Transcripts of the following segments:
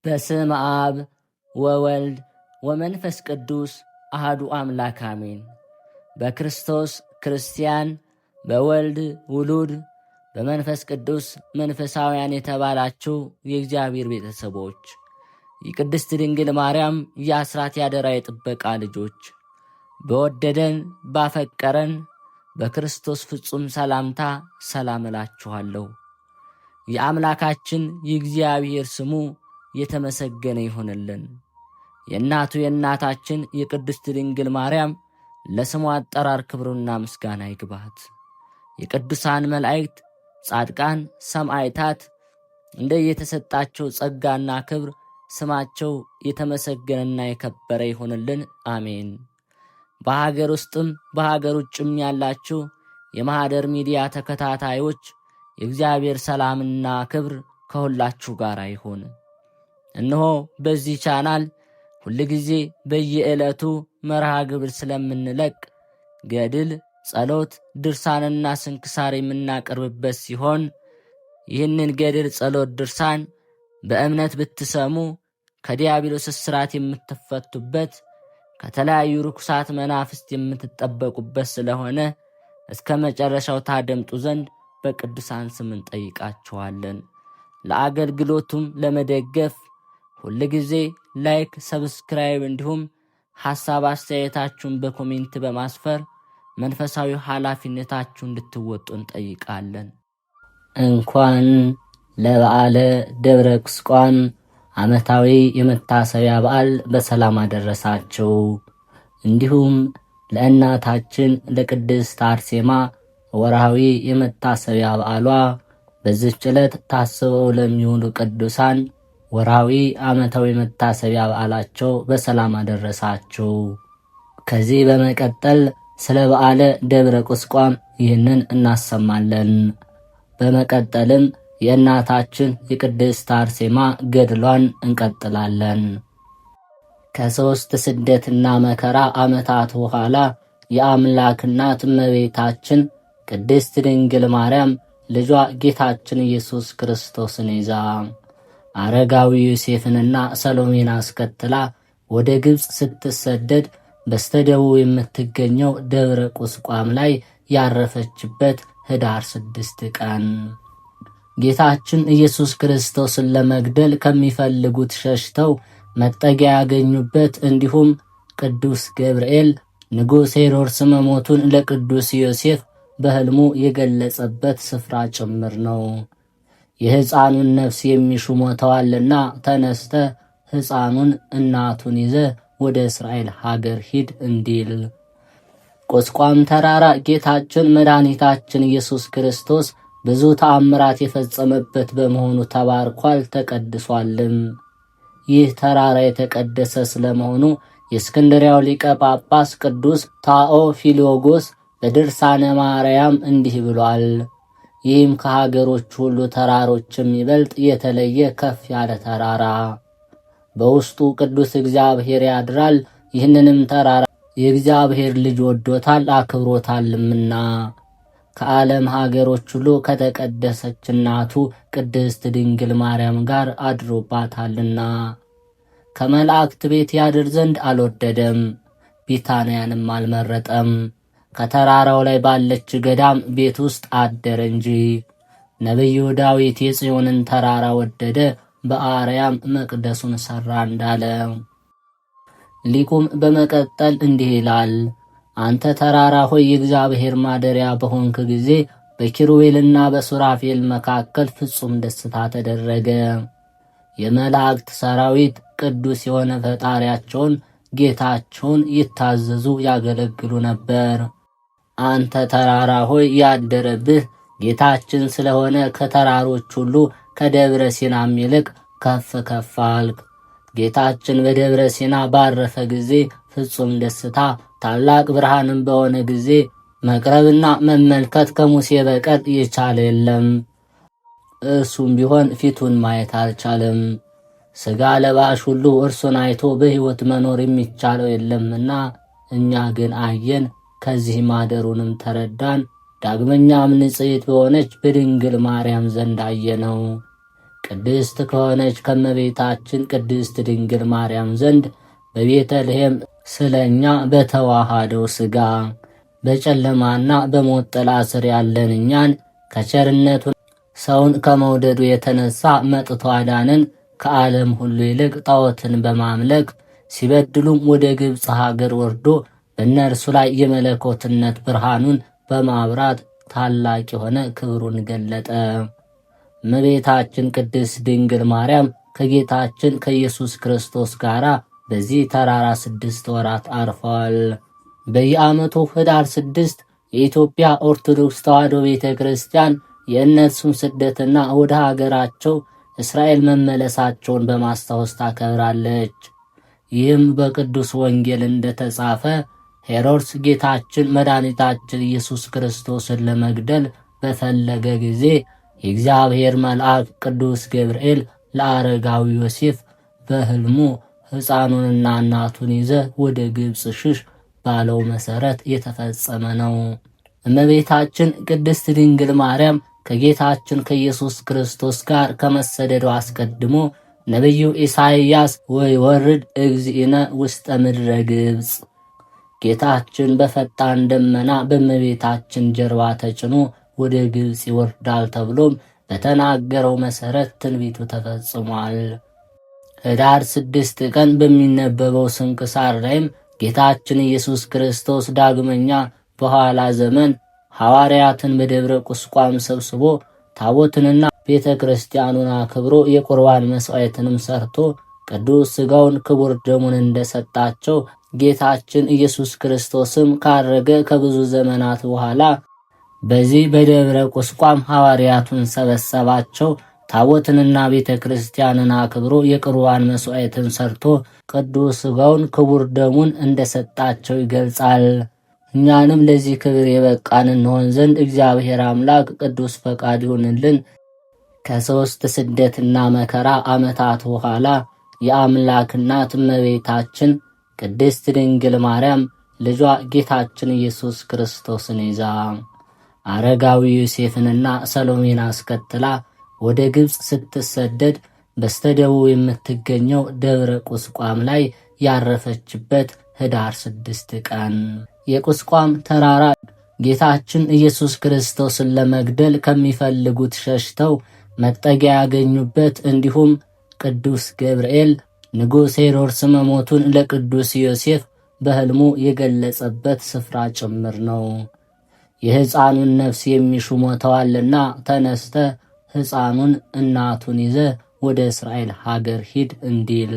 በስመ አብ ወወልድ ወመንፈስ ቅዱስ አሐዱ አምላክ አሜን። በክርስቶስ ክርስቲያን፣ በወልድ ውሉድ፣ በመንፈስ ቅዱስ መንፈሳውያን የተባላችሁ የእግዚአብሔር ቤተሰቦች፣ የቅድስት ድንግል ማርያም የአስራት ያደራ የጥበቃ ልጆች፣ በወደደን ባፈቀረን በክርስቶስ ፍጹም ሰላምታ ሰላም እላችኋለሁ። የአምላካችን የእግዚአብሔር ስሙ የተመሰገነ ይሆንልን። የእናቱ የእናታችን የቅድስት ድንግል ማርያም ለስሙ አጠራር ክብሩና ምስጋና ይግባት። የቅዱሳን መላእክት፣ ጻድቃን፣ ሰማዕታት እንደየተሰጣቸው ጸጋና ክብር ስማቸው የተመሰገነና የከበረ ይሆንልን። አሜን። በሀገር ውስጥም በሀገር ውጭም ያላችሁ የማኅደር ሚዲያ ተከታታዮች የእግዚአብሔር ሰላምና ክብር ከሁላችሁ ጋር ይሁን። እነሆ በዚህ ቻናል ሁልጊዜ በየዕለቱ መርሃ ግብር ስለምንለቅ ገድል፣ ጸሎት፣ ድርሳንና ስንክሳር የምናቀርብበት ሲሆን ይህንን ገድል፣ ጸሎት፣ ድርሳን በእምነት ብትሰሙ ከዲያብሎስ እስራት የምትፈቱበት ከተለያዩ ርኩሳት መናፍስት የምትጠበቁበት ስለሆነ እስከ መጨረሻው ታደምጡ ዘንድ በቅዱሳን ስም እንጠይቃችኋለን። ለአገልግሎቱም ለመደገፍ ሁልጊዜ ላይክ፣ ሰብስክራይብ እንዲሁም ሐሳብ አስተያየታችሁን በኮሜንት በማስፈር መንፈሳዊ ኃላፊነታችሁን እንድትወጡ እንጠይቃለን። እንኳን ለበዓለ ደብረ ቁስቋም ዓመታዊ የመታሰቢያ በዓል በሰላም አደረሳችሁ። እንዲሁም ለእናታችን ለቅድስት አርሴማ ወርሃዊ የመታሰቢያ በዓሏ በዚህች ዕለት ታስበው ለሚውሉ ቅዱሳን ወርሃዊ ዓመታዊ መታሰቢያ በዓላቸው በሰላም አደረሳችሁ። ከዚህ በመቀጠል ስለ በዓለ ደብረ ቁስቋም ይህንን እናሰማለን። በመቀጠልም የእናታችን የቅድስት አርሴማ ገድሏን እንቀጥላለን። ከ3 ስደትና መከራ ዓመታት በኋላ የአምላክ እናት እመቤታችን ቅድስት ድንግል ማርያም ልጇ ጌታችን ኢየሱስ ክርስቶስን ይዛ አረጋዊ ዮሴፍንና ሰሎሜን አስከትላ ወደ ግብፅ ስትሰደድ በስተደቡብ የምትገኘው ደብረ ቁስቋም ላይ ያረፈችበት ኅዳር 6 ቀን ጌታችን ኢየሱስ ክርስቶስን ለመግደል ከሚፈልጉት ሸሽተው መጠጊያ ያገኙበት፣ እንዲሁም ቅዱስ ገብርኤል ንጉሥ ሄሮድስ መሞቱን ለቅዱስ ዮሴፍ በሕልሙ የገለጸበት ስፍራ ጭምር ነው። የሕፃኑን ነፍስ የሚሹ ሞተዋልና ተነስተ ሕፃኑን እናቱን ይዘ ወደ እስራኤል ሀገር ሂድ እንዲል። ቁስቋም ተራራ ጌታችን መድኃኒታችን ኢየሱስ ክርስቶስ ብዙ ተአምራት የፈጸመበት በመሆኑ ተባርኳል፣ ተቀድሷልም። ይህ ተራራ የተቀደሰ ስለመሆኑ የእስክንድርያው ሊቀ ጳጳስ ቅዱስ ታኦፊሎጎስ በድርሳነ ማርያም እንዲህ ብሏል። ይህም ከሀገሮች ሁሉ ተራሮች የሚበልጥ የተለየ ከፍ ያለ ተራራ፣ በውስጡ ቅዱስ እግዚአብሔር ያድራል። ይህንንም ተራራ የእግዚአብሔር ልጅ ወዶታል አክብሮታልምና ከዓለም ሀገሮች ሁሉ ከተቀደሰች እናቱ ቅድስት ድንግል ማርያም ጋር አድሮባታልና ከመላእክት ቤት ያድር ዘንድ አልወደደም፣ ቢታንያንም አልመረጠም። ከተራራው ላይ ባለች ገዳም ቤት ውስጥ አደረ እንጂ። ነቢዩ ዳዊት የጽዮንን ተራራ ወደደ፣ በአርያም መቅደሱን ሠራ እንዳለ። ሊቁም በመቀጠል እንዲህ ይላል። አንተ ተራራ ሆይ የእግዚአብሔር ማደሪያ በሆንክ ጊዜ በኪሩቤልና በሱራፌል መካከል ፍጹም ደስታ ተደረገ። የመላእክት ሰራዊት ቅዱስ የሆነ ፈጣሪያቸውን ጌታቸውን ይታዘዙ ያገለግሉ ነበር። አንተ ተራራ ሆይ ያደረብህ ጌታችን ስለሆነ ከተራሮች ሁሉ ከደብረ ሲናም ይልቅ ከፍ ከፍ አልክ። ጌታችን በደብረ ሲና ባረፈ ጊዜ ፍጹም ደስታ፣ ታላቅ ብርሃንም በሆነ ጊዜ መቅረብና መመልከት ከሙሴ በቀር የቻለ የለም። እርሱም ቢሆን ፊቱን ማየት አልቻለም። ሥጋ ለባሽ ሁሉ እርሱን አይቶ በሕይወት መኖር የሚቻለው የለምና እኛ ግን አየን፣ ከዚህ ማደሩንም ተረዳን። ዳግመኛም ንጽሕት በሆነች በድንግል ማርያም ዘንድ አየነው። ቅድስት ከሆነች ከእመቤታችን ቅድስት ድንግል ማርያም ዘንድ በቤተልሔም ስለ እኛ በተዋሃደው ሥጋ በጨለማና በሞት ጥላ ስር ያለን እኛን ከቸርነቱ ሰውን ከመውደዱ የተነሳ መጥቶ አዳነን። ከዓለም ሁሉ ይልቅ ጣዖትን በማምለክ ሲበድሉም ወደ ግብፅ ሀገር ወርዶ በእነርሱ ላይ የመለኮትነት ብርሃኑን በማብራት ታላቅ የሆነ ክብሩን ገለጠ። እመቤታችን ቅድስት ድንግል ማርያም ከጌታችን ከኢየሱስ ክርስቶስ ጋር በዚህ ተራራ 6 ወራት አርፈዋል። በየዓመቱ ኅዳር 6 የኢትዮጵያ ኦርቶዶክስ ተዋሕዶ ቤተ ክርስቲያን የእነርሱን ስደትና ወደ ሀገራቸው እስራኤል መመለሳቸውን በማስታወስ ታከብራለች። ይህም በቅዱስ ወንጌል እንደተጻፈ ሄሮድስ ጌታችን መድኃኒታችን ኢየሱስ ክርስቶስን ለመግደል በፈለገ ጊዜ የእግዚአብሔር መልአክ ቅዱስ ገብርኤል ለአረጋዊ ዮሴፍ በሕልሙ ሕፃኑንና እናቱን ይዘ ወደ ግብፅ ሽሽ ባለው መሠረት የተፈጸመ ነው። እመቤታችን ቅድስት ድንግል ማርያም ከጌታችን ከኢየሱስ ክርስቶስ ጋር ከመሰደዱ አስቀድሞ ነቢዩ ኢሳይያስ ወይወርድ እግዚእነ ውስጠ ምድረ ግብፅ፣ ጌታችን በፈጣን ደመና በእመቤታችን ጀርባ ተጭኖ ወደ ግብፅ ይወርዳል ተብሎም በተናገረው መሠረት ትንቢቱ ተፈጽሟል። ኅዳር 6 ቀን በሚነበበው ስንክሳር ላይም ጌታችን ኢየሱስ ክርስቶስ ዳግመኛ በኋላ ዘመን ሐዋርያትን በደብረ ቁስቋም ሰብስቦ ታቦትንና ቤተ ክርስቲያኑን አክብሮ የቁርባን መሥዋዕትንም ሰርቶ ቅዱስ ሥጋውን ክቡር ደሙን እንደሰጣቸው ጌታችን ኢየሱስ ክርስቶስም ካረገ ከብዙ ዘመናት በኋላ በዚህ በደብረ ቁስቋም ሐዋርያቱን ሰበሰባቸው። ታቦትንና ቤተ ክርስቲያንን አክብሮ የቁርባን መሥዋዕትን ሰርቶ ቅዱስ ሥጋውን ክቡር ደሙን እንደሰጣቸው ይገልጻል። እኛንም ለዚህ ክብር የበቃን እንሆን ዘንድ እግዚአብሔር አምላክ ቅዱስ ፈቃድ ይሁንልን። ከ3 ስደትና መከራ ዓመታት በኋላ የአምላክ እናት እመቤታችን ቅድስት ድንግል ማርያም ልጇ ጌታችን ኢየሱስ ክርስቶስን ይዛ አረጋዊ ዮሴፍንና ሰሎሜን አስከትላ ወደ ግብፅ ስትሰደድ በስተደቡብ የምትገኘው ደብረ ቁስቋም ላይ ያረፈችበት ኅዳር 6 ቀን የቁስቋም ተራራ ጌታችን ኢየሱስ ክርስቶስን ለመግደል ከሚፈልጉት ሸሽተው መጠጊያ ያገኙበት፣ እንዲሁም ቅዱስ ገብርኤል ንጉሥ ሄሮድስ መሞቱን ለቅዱስ ዮሴፍ በሕልሙ የገለጸበት ስፍራ ጭምር ነው። የሕፃኑን ነፍስ የሚሹ ሞተዋልና ተነስተ ሕፃኑን እናቱን ይዘ ወደ እስራኤል ሀገር ሂድ እንዲል።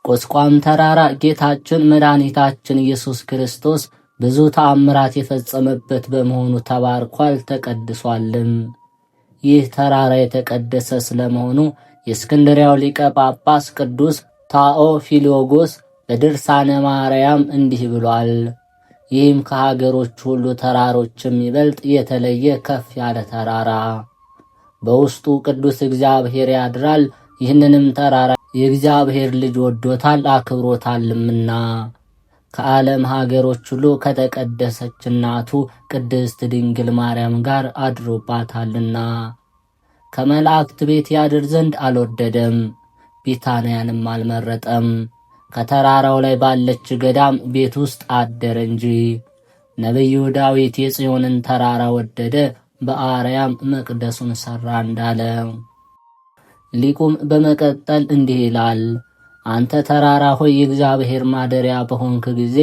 ቁስቋም ተራራ ጌታችን መድኃኒታችን ኢየሱስ ክርስቶስ ብዙ ተአምራት የፈጸመበት በመሆኑ ተባርኳል፣ ተቀድሷልም። ይህ ተራራ የተቀደሰ ስለመሆኑ የእስክንድርያው ሊቀ ጳጳስ ቅዱስ ታኦፊሎጎስ በድርሳነ ማርያም እንዲህ ብሏል። ይህም ከሀገሮች ሁሉ ተራሮች የሚበልጥ የተለየ ከፍ ያለ ተራራ፣ በውስጡ ቅዱስ እግዚአብሔር ያድራል። ይህንንም ተራራ የእግዚአብሔር ልጅ ወዶታል አክብሮታልምና ከዓለም ሀገሮች ሁሉ ከተቀደሰች እናቱ ቅድስት ድንግል ማርያም ጋር አድሮባታልና ከመላእክት ቤት ያድር ዘንድ አልወደደም፣ ቢታንያንም አልመረጠም። ከተራራው ላይ ባለች ገዳም ቤት ውስጥ አደረ እንጂ። ነቢዩ ዳዊት የጽዮንን ተራራ ወደደ፣ በአርያም መቅደሱን ሠራ እንዳለ። ሊቁም በመቀጠል እንዲህ ይላል። አንተ ተራራ ሆይ የእግዚአብሔር ማደሪያ በሆንክ ጊዜ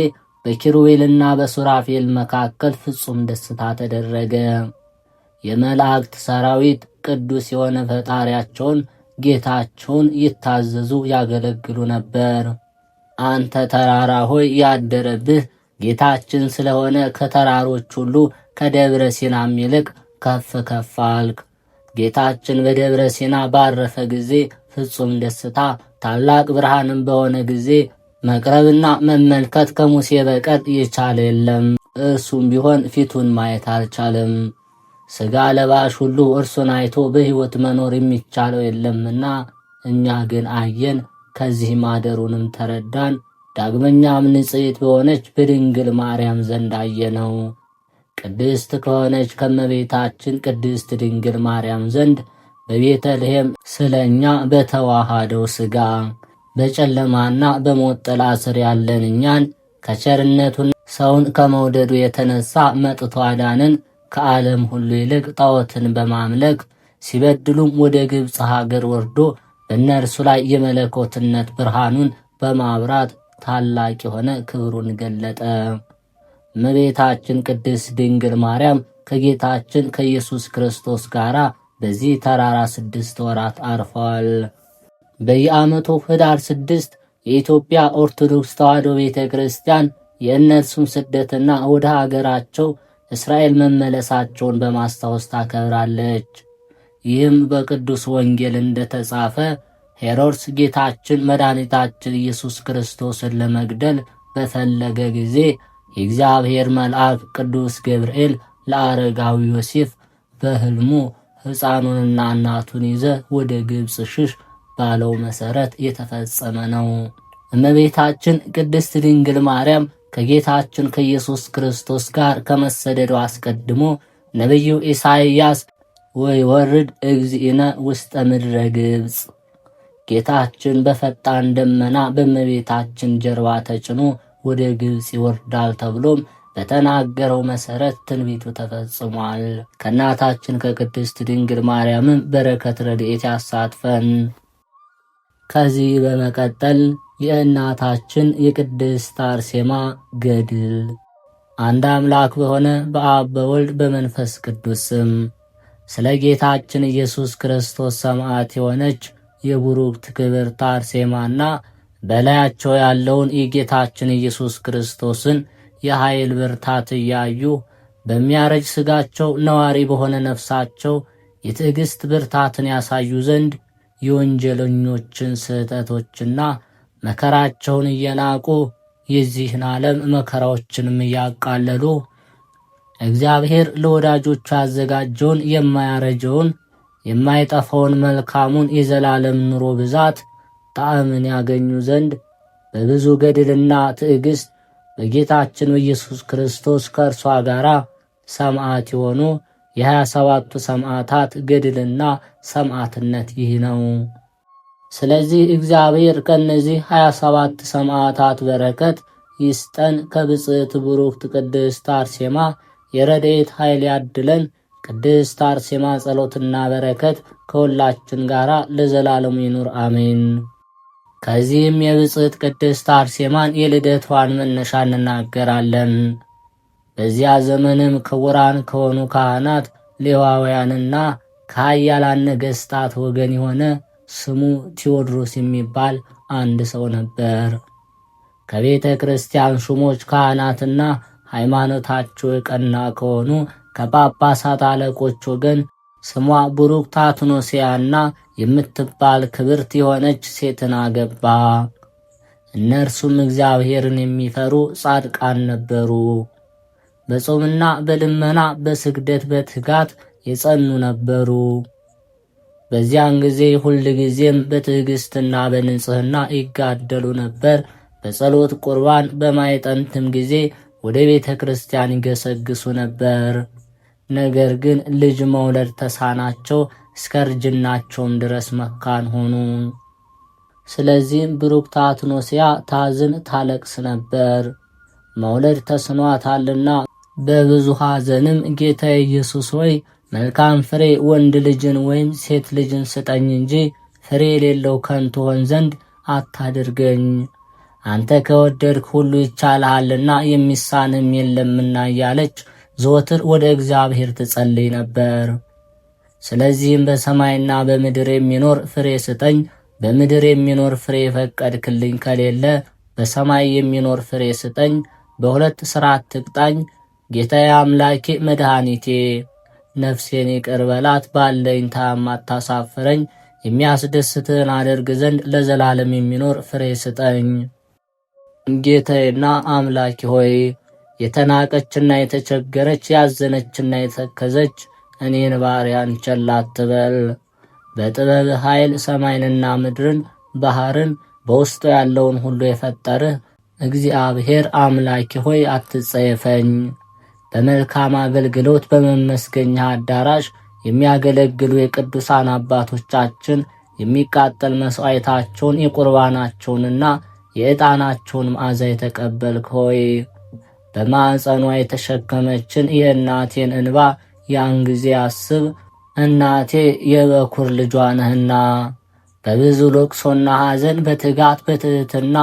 በኪሩቤልና በሱራፌል መካከል ፍጹም ደስታ ተደረገ። የመላእክት ሰራዊት ቅዱስ የሆነ ፈጣሪያቸውን ጌታቸውን ይታዘዙ ያገለግሉ ነበር። አንተ ተራራ ሆይ ያደረብህ ጌታችን ስለሆነ ከተራሮች ሁሉ ከደብረ ሲናም ይልቅ ከፍ ከፍ አልክ። ጌታችን በደብረ ሲና ባረፈ ጊዜ ፍጹም ደስታ ታላቅ ብርሃንም በሆነ ጊዜ መቅረብና መመልከት ከሙሴ በቀር የቻለ የለም። እርሱም ቢሆን ፊቱን ማየት አልቻለም። ሥጋ ለባሽ ሁሉ እርሱን አይቶ በሕይወት መኖር የሚቻለው የለምና እኛ ግን አየን፣ ከዚህ ማደሩንም ተረዳን። ዳግመኛም ንጽሕት በሆነች በድንግል ማርያም ዘንድ አየነው። ቅድስት ከሆነች ከመቤታችን ቅድስት ድንግል ማርያም ዘንድ በቤተልሔም ስለኛ በተዋሃደው ሥጋ በጨለማና በሞት ጥላ ስር ያለን እኛን ከቸርነቱን ሰውን ከመውደዱ የተነሳ መጥቶ አዳንን። ከዓለም ሁሉ ይልቅ ጣዖትን በማምለክ ሲበድሉም ወደ ግብፅ ሀገር ወርዶ በእነርሱ ላይ የመለኮትነት ብርሃኑን በማብራት ታላቅ የሆነ ክብሩን ገለጠ። እመቤታችን ቅድስት ድንግል ማርያም ከጌታችን ከኢየሱስ ክርስቶስ ጋር በዚህ ተራራ 6 ወራት አርፈዋል። በየዓመቱ ኅዳር 6 የኢትዮጵያ ኦርቶዶክስ ተዋሕዶ ቤተ ክርስቲያን የእነርሱን ስደትና ወደ ሀገራቸው እስራኤል መመለሳቸውን በማስታወስ ታከብራለች። ይህም በቅዱስ ወንጌል እንደተጻፈ ሄሮድስ ጌታችን መድኃኒታችን ኢየሱስ ክርስቶስን ለመግደል በፈለገ ጊዜ የእግዚአብሔር መልአክ ቅዱስ ገብርኤል ለአረጋዊ ዮሴፍ በሕልሙ ሕፃኑንና እናቱን ይዘ ወደ ግብፅ ሽሽ ባለው መሠረት የተፈጸመ ነው። እመቤታችን ቅድስት ድንግል ማርያም ከጌታችን ከኢየሱስ ክርስቶስ ጋር ከመሰደዱ አስቀድሞ ነቢዩ ኢሳይያስ ወይወርድ እግዚእነ ውስጠ ምድረ ግብፅ፣ ጌታችን በፈጣን ደመና በእመቤታችን ጀርባ ተጭኖ ወደ ግብፅ ይወርዳል ተብሎም በተናገረው መሠረት ትንቢቱ ተፈጽሟል። ከእናታችን ከቅድስት ድንግል ማርያምም በረከት ረድኤት ያሳትፈን። ከዚህ በመቀጠል የእናታችን የቅድስት አርሴማ ገድል። አንድ አምላክ በሆነ በአብ በወልድ በመንፈስ ቅዱስ ስም ስለ ጌታችን ኢየሱስ ክርስቶስ ሰማዕት የሆነች የቡሩክት ክብርት አርሴማና በላያቸው ያለውን የጌታችን ኢየሱስ ክርስቶስን የኃይል ብርታት እያዩ በሚያረጅ ሥጋቸው ነዋሪ በሆነ ነፍሳቸው የትዕግሥት ብርታትን ያሳዩ ዘንድ የወንጀለኞችን ስህተቶችና መከራቸውን እየናቁ የዚህን ዓለም መከራዎችንም እያቃለሉ እግዚአብሔር ለወዳጆቹ ያዘጋጀውን የማያረጀውን የማይጠፋውን መልካሙን የዘላለም ኑሮ ብዛት ጣዕምን ያገኙ ዘንድ በብዙ ገድልና ትዕግሥት በጌታችን በኢየሱስ ክርስቶስ ከእርሷ ጋር ሰማዕት የሆኑ የ27ቱ ሰማዕታት ገድልና ሰማዕትነት ይህ ነው። ስለዚህ እግዚአብሔር ከእነዚህ 27 ሰማዕታት በረከት ይስጠን። ከብጽዕት ቡሩክት ቅድስት አርሴማ የረድኤት ኃይል ያድለን። ቅድስት አርሴማ ጸሎትና በረከት ከሁላችን ጋር ለዘላለሙ ይኑር አሜን። ከዚህም የብጽዕት ቅድስት አርሴማን የልደቷን መነሻ እንናገራለን። በዚያ ዘመንም ክቡራን ከሆኑ ካህናት ሌዋውያንና ከኃያላን ነገሥታት ወገን የሆነ ስሙ ቴዎድሮስ የሚባል አንድ ሰው ነበር። ከቤተ ክርስቲያን ሹሞች ካህናትና ሃይማኖታቸው የቀና ከሆኑ ከጳጳሳት አለቆች ወገን ስሟ ቡሩክት አትኖስያና የምትባል ክብርት የሆነች ሴትን አገባ። እነርሱም እግዚአብሔርን የሚፈሩ ጻድቃን ነበሩ። በጾምና በልመና በስግደት በትጋት የጸኑ ነበሩ። በዚያን ጊዜ ሁል ጊዜም በትዕግሥትና በንጽሕና ይጋደሉ ነበር። በጸሎት ቁርባን በማይጠንትም ጊዜ ወደ ቤተ ክርስቲያን ይገሰግሱ ነበር። ነገር ግን ልጅ መውለድ ተሳናቸው፣ እስከ እርጅናቸውም ድረስ መካን ሆኑ። ስለዚህም ብሩክት አትኖስያ ታዝን ታለቅስ ነበር። መውለድ ተስኗታልና በብዙ ሐዘንም ጌታ ኢየሱስ ሆይ መልካም ፍሬ ወንድ ልጅን ወይም ሴት ልጅን ስጠኝ እንጂ ፍሬ የሌለው ከንቱ ሆን ዘንድ አታድርገኝ። አንተ ከወደድክ ሁሉ ይቻልሃልና የሚሳንም የለምና እያለች ዘወትር ወደ እግዚአብሔር ትጸልይ ነበር። ስለዚህም በሰማይና በምድር የሚኖር ፍሬ ስጠኝ፣ በምድር የሚኖር ፍሬ የፈቀድክልኝ ከሌለ በሰማይ የሚኖር ፍሬ ስጠኝ፣ በሁለት ሥርዓት ትቅጣኝ። ጌታዬ አምላኬ መድኃኒቴ ነፍሴን ይቅር በላት፣ ባለኝታ አታሳፍረኝ፣ የሚያስደስትህን አደርግ ዘንድ ለዘላለም የሚኖር ፍሬ ስጠኝ። ጌታዬና አምላኬ ሆይ የተናቀችና የተቸገረች ያዘነችና የተከዘች እኔን ባሪያን ቸል አትበል። በጥበብ ኃይል ሰማይንና ምድርን ባሕርን በውስጡ ያለውን ሁሉ የፈጠርህ እግዚአብሔር አምላኬ ሆይ አትጸየፈኝ። በመልካም አገልግሎት በመመስገኛ አዳራሽ የሚያገለግሉ የቅዱሳን አባቶቻችን የሚቃጠል መሥዋዕታቸውን የቁርባናቸውንና የዕጣናቸውን መዓዛ የተቀበልክ ሆይ በማዕፀኗ የተሸከመችን የእናቴን እንባ ያን ጊዜ አስብ። እናቴ የበኩር ልጇ ነህና በብዙ ልቅሶና ሐዘን በትጋት በትሕትና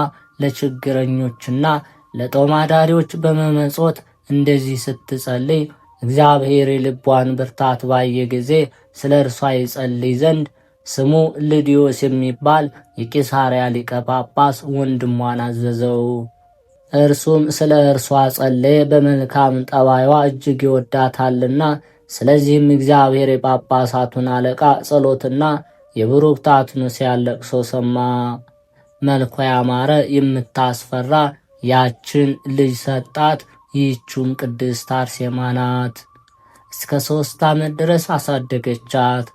ለችግረኞችና ለጦማዳሪዎች በመመጾት እንደዚህ ስትጸልይ እግዚአብሔር የልቧን ብርታት ባየ ጊዜ ስለ እርሷ ይጸልይ ዘንድ ስሙ ልድዮስ የሚባል የቂሳርያ ሊቀ ጳጳስ ወንድሟን አዘዘው። እርሱም ስለ እርሷ ጸለየ። በመልካም ጠባይዋ እጅግ ይወዳታልና። ስለዚህም እግዚአብሔር የጳጳሳቱን አለቃ ጸሎትና የብሩክታቱን ሲያለቅሶ ሰማ። መልኳ ያማረ የምታስፈራ ያችን ልጅ ሰጣት። ይህችም ቅድስት አርሴማ ናት። እስከ 3 ዓመት ድረስ አሳደገቻት።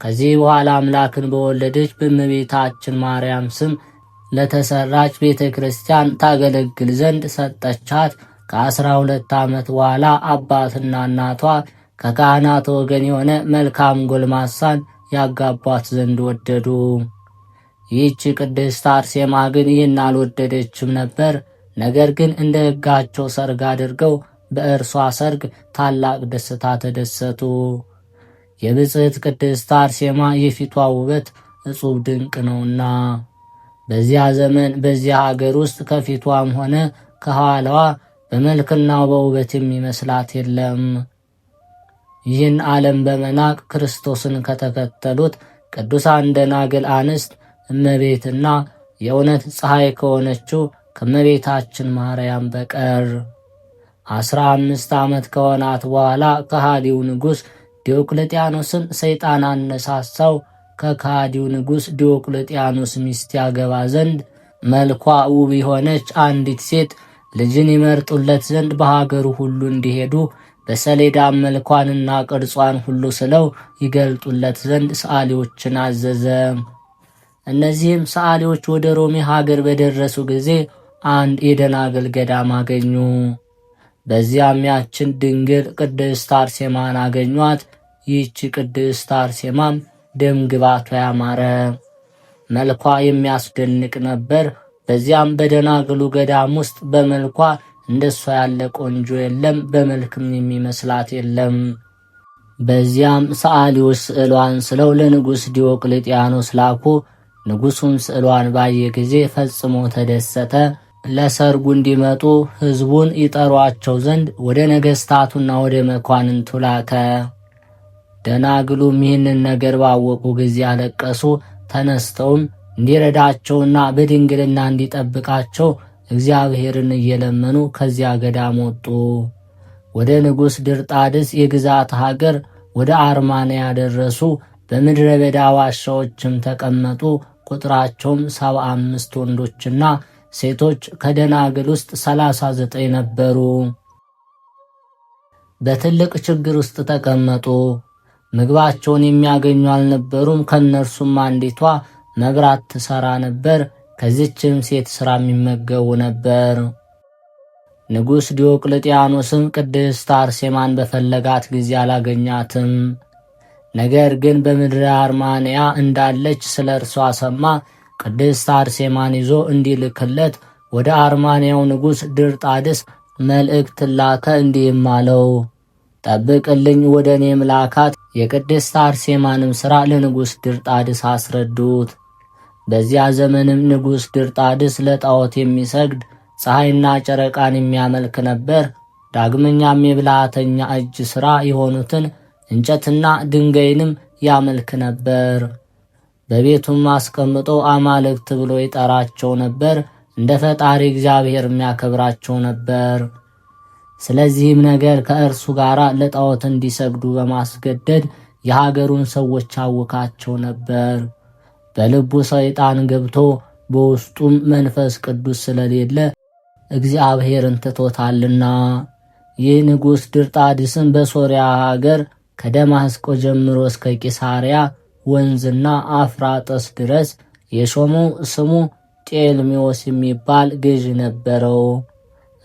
ከዚህ በኋላ አምላክን በወለደች በእመቤታችን ማርያም ስም ለተሰራች ቤተ ክርስቲያን ታገለግል ዘንድ ሰጠቻት። ከ12 ዓመት በኋላ አባትና እናቷ ከካህናት ወገን የሆነ መልካም ጎልማሳን ያጋቧት ዘንድ ወደዱ። ይህች ቅድስት አርሴማ ግን ይህን አልወደደችም ነበር። ነገር ግን እንደ ሕጋቸው ሰርግ አድርገው በእርሷ ሰርግ ታላቅ ደስታ ተደሰቱ። የብጽሕት ቅድስት አርሴማ የፊቷ ውበት እጹብ ድንቅ ነውና በዚያ ዘመን በዚያ ሀገር ውስጥ ከፊቷም ሆነ ከኋላዋ በመልክና በውበት የሚመስላት የለም። ይህን ዓለም በመናቅ ክርስቶስን ከተከተሉት ቅዱሳን ደናግል አንስት እመቤትና የእውነት ፀሐይ ከሆነችው ከእመቤታችን ማርያም በቀር 15 ዓመት ከሆናት በኋላ ከሃዲው ንጉሥ ዲዮቅልጥያኖስን ሰይጣን አነሳሳው። ከከሃዲው ንጉሥ ዲዮቅልጥያኖስ ሚስት ያገባ ዘንድ መልኳ ውብ የሆነች አንዲት ሴት ልጅን ይመርጡለት ዘንድ በሀገሩ ሁሉ እንዲሄዱ በሰሌዳ መልኳንና ቅርጿን ሁሉ ስለው ይገልጡለት ዘንድ ሰዓሊዎችን አዘዘ። እነዚህም ሰዓሊዎች ወደ ሮሜ ሀገር በደረሱ ጊዜ አንድ የደናግል ገዳም አገኙ። በዚያም ያችን ድንግል ቅድስት አርሴማን አገኟት። ይህች ቅድስት አርሴማም ደም ግባቷ ያማረ መልኳ የሚያስደንቅ ነበር። በዚያም በደናግሉ ገዳም ውስጥ በመልኳ እንደሷ ያለ ቆንጆ የለም፣ በመልክም የሚመስላት የለም። በዚያም ሰዓሊዎች ስዕሏን ስለው ለንጉሥ ዲዮቅልጥያኖስ ላኩ። ንጉሡም ስዕሏን ባየ ጊዜ ፈጽሞ ተደሰተ። ለሰርጉ እንዲመጡ ሕዝቡን ይጠሯቸው ዘንድ ወደ ነገሥታቱና ወደ መኳንንቱ ላከ። ደናግሉም ይህንን ነገር ባወቁ ጊዜ አለቀሱ። ተነስተውም እንዲረዳቸውና በድንግልና እንዲጠብቃቸው እግዚአብሔርን እየለመኑ ከዚያ ገዳም ወጡ። ወደ ንጉሥ ድርጣድስ የግዛት ሀገር ወደ አርማንያ ደረሱ። በምድረ በዳ ዋሻዎችም ተቀመጡ። ቁጥራቸውም 75 ወንዶችና ሴቶች ከደናግል ውስጥ 39 ነበሩ። በትልቅ ችግር ውስጥ ተቀመጡ። ምግባቸውን የሚያገኙ አልነበሩም። ከእነርሱም አንዲቷ መብራት ትሰራ ነበር። ከዚችም ሴት ሥራ የሚመገቡ ነበር። ንጉሥ ዲዮቅልጥያኖስም ቅድስት አርሴማን በፈለጋት ጊዜ አላገኛትም። ነገር ግን በምድረ አርማንያ እንዳለች ስለ እርሷ ሰማ። ቅድስት አርሴማን ይዞ እንዲልክለት ወደ አርማንያው ንጉሥ ድርጣድስ መልእክት ላከ። እንዲህም አለው፣ ጠብቅልኝ፣ ወደ እኔም ላካት። የቅድስት አርሴማንም ሥራ ለንጉሥ ድርጣድስ አስረዱት። በዚያ ዘመንም ንጉሥ ድርጣድስ ለጣዖት የሚሰግድ ፀሐይና ጨረቃን የሚያመልክ ነበር። ዳግመኛም የብልሃተኛ እጅ ሥራ የሆኑትን እንጨትና ድንጋይንም ያመልክ ነበር። በቤቱም አስቀምጦ አማልክት ብሎ ይጠራቸው ነበር። እንደ ፈጣሪ እግዚአብሔር የሚያከብራቸው ነበር። ስለዚህም ነገር ከእርሱ ጋር ለጣዖት እንዲሰግዱ በማስገደድ የሀገሩን ሰዎች አውካቸው ነበር። በልቡ ሰይጣን ገብቶ በውስጡም መንፈስ ቅዱስ ስለሌለ እግዚአብሔርን ትቶታልና። ይህ ንጉሥ ድርጣድስም በሶርያ ሀገር ከደማስቆ ጀምሮ እስከ ቂሳርያ ወንዝና አፍራጠስ ድረስ የሾመው ስሙ ጤልሚዎስ የሚባል ገዥ ነበረው።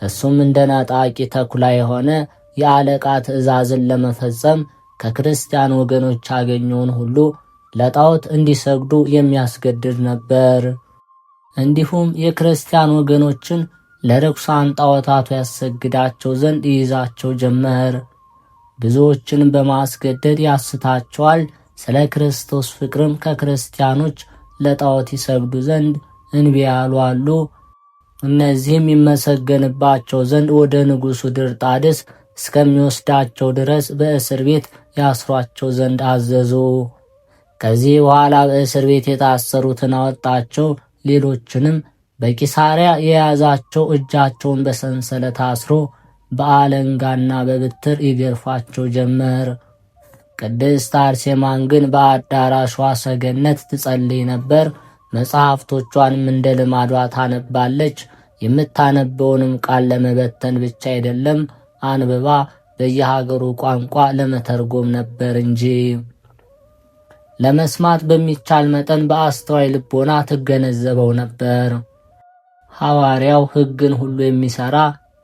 እሱም እንደ ነጣቂ ተኩላ የሆነ የአለቃ ትእዛዝን ለመፈጸም ከክርስቲያን ወገኖች ያገኘውን ሁሉ ለጣዖት እንዲሰግዱ የሚያስገድድ ነበር። እንዲሁም የክርስቲያን ወገኖችን ለርኩሳን ጣዖታቱ ያሰግዳቸው ዘንድ ይይዛቸው ጀመር። ብዙዎችን በማስገደድ ያስታቸዋል። ስለ ክርስቶስ ፍቅርም ከክርስቲያኖች ለጣዖት ይሰግዱ ዘንድ እንቢ ያሉ አሉ። እነዚህም ይመሰገንባቸው ዘንድ ወደ ንጉሡ ድርጣድስ እስከሚወስዳቸው ድረስ በእስር ቤት ያስሯቸው ዘንድ አዘዙ። ከዚህ በኋላ በእስር ቤት የታሰሩትን አወጣቸው። ሌሎችንም በቂሳሪያ የያዛቸው እጃቸውን በሰንሰለት አስሮ በአለንጋና በብትር ይገርፋቸው ጀመር። ቅድስት አርሴማን ግን በአዳራሿ ሰገነት ትጸልይ ነበር። መጽሐፍቶቿንም እንደ ልማዷ ታነባለች። የምታነበውንም ቃል ለመበተን ብቻ አይደለም፣ አንብባ በየሀገሩ ቋንቋ ለመተርጎም ነበር እንጂ። ለመስማት በሚቻል መጠን በአስተዋይ ልቦና ትገነዘበው ነበር። ሐዋርያው ሕግን ሁሉ የሚሠራ